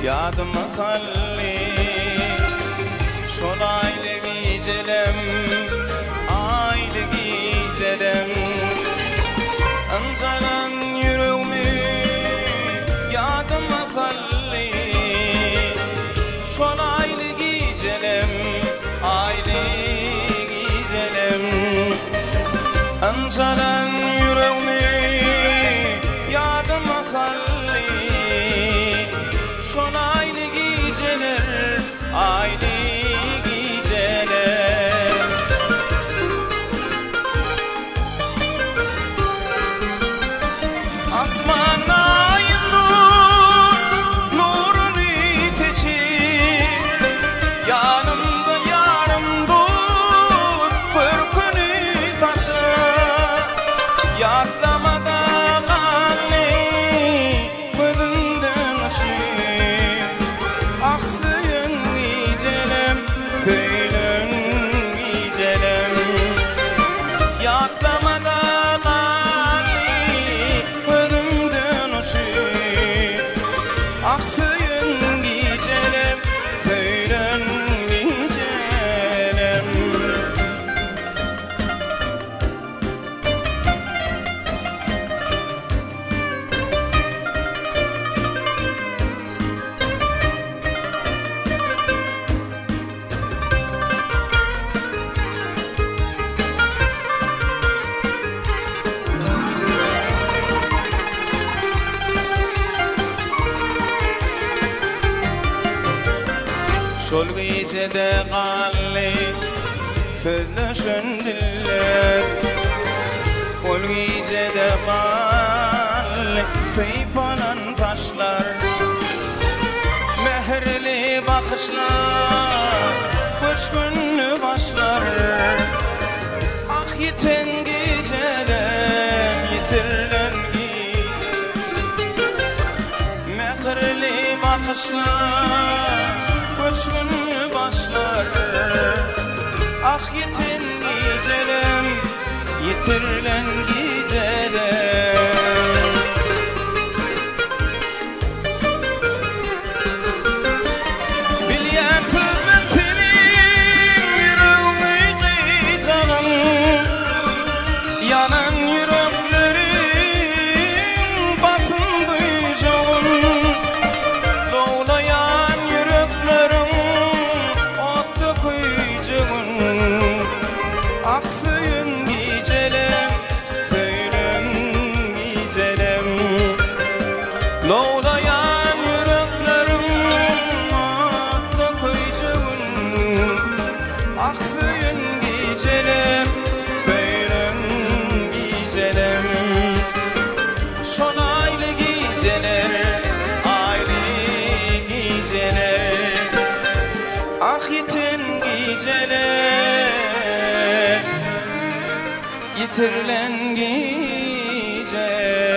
yadıma salli şolaylı gicelem aylı gicelem ancalan yüreğimi yadıma salli şolaylı gicelem aylı gicelem ancalan yüreğimi yadıma salli şolaylı giceler aylı giceler asman ayındır nurunu teçir yanımda yarımdır pörkünü taşı yatlamada kalli gözünden ışık aksıyın gicelem föylün gicelem yatlamada kalli gözümden ışık aksıyın gicelem föylün gicelem şol gecede qalli sözleşen diller ol gecede qalli feypalan taşlar mehrli bakışlar köçkünlü başlar ah yiten geceler yitirlen mehrli bakışlar köçkünlü başlar ah yiten gicelem yitirlen gicelem bilyansız ben senin yüreğimi kıyacağım yanan yüreklerin batın duyacağım doğlayan yüreklerim otta kuyacağım aksıyın gicelem föylün gicelem doğlayan yüreklerim otta kuyacağım aksıyın gicelem föylün gicelem şolaylı giceler aylı giceler ah yiten giceler yitirlen giceler